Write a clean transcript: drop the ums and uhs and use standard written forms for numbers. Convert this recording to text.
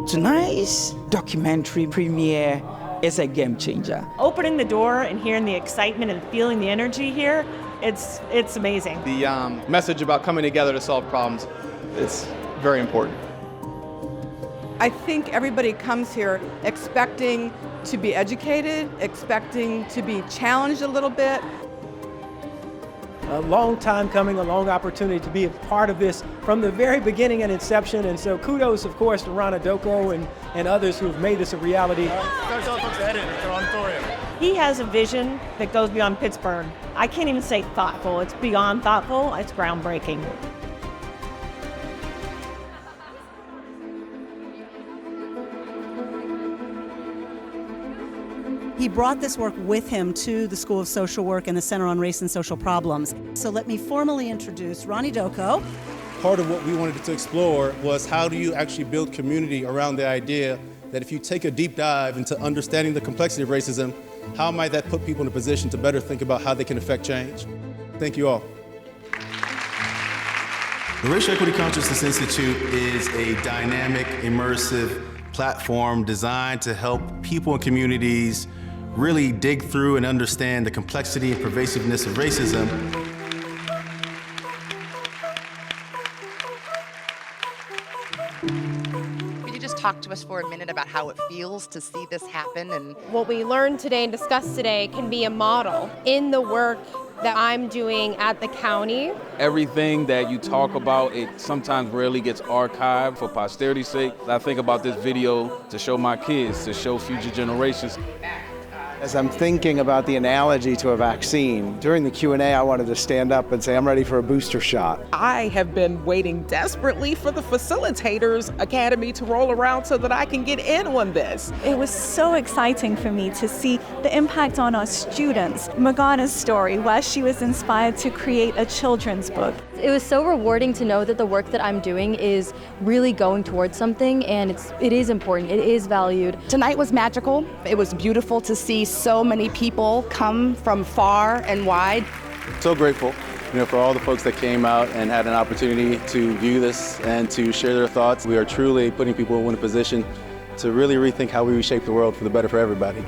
Tonight's documentary premiere is a game changer. Opening the door and hearing the excitement and feeling the energy here, it's amazing. The message about coming together to solve problems is very important. I think everybody comes here expecting to be educated, expecting to be challenged a little bit. A long time coming, a long opportunity to be a part of this from the very beginning and inception. And so kudos, of course, to Ron Idoko and others who have made this a reality. He has a vision that goes beyond Pittsburgh. I can't even say thoughtful. It's beyond thoughtful. It's groundbreaking. He brought this work with him to the School of Social Work and the Center on Race and Social Problems. So let me formally introduce Ron Idoko. Part of what we wanted to explore was how do you actually build community around the idea that if you take a deep dive into understanding the complexity of racism, how might that put people in a position to better think about how they can affect change? Thank you all. The Racial Equity Consciousness Institute is a dynamic, immersive platform designed to help people and communities really dig through and understand the complexity and pervasiveness of racism. Could you just talk to us for a minute about how it feels to see this happen? And what we learned today and discussed today can be a model in the work that I'm doing at the county. Everything that you talk about, it sometimes rarely gets archived for posterity's sake. I think about this video to show my kids, to show future generations. As I'm thinking about the analogy to a vaccine, during the Q&A I wanted to stand up and say, I'm ready for a booster shot. I have been waiting desperately for the Facilitators Academy to roll around so that I can get in on this. It was so exciting for me to see the impact on our students. Morgana's story, where she was inspired to create a children's book. It was so rewarding to know that the work that I'm doing is really going towards something, and it is important, it is valued. Tonight was magical. It was beautiful to see so many people come from far and wide. So grateful, for all the folks that came out and had an opportunity to view this and to share their thoughts. We are truly putting people in a position to really rethink how we reshape the world for the better for everybody.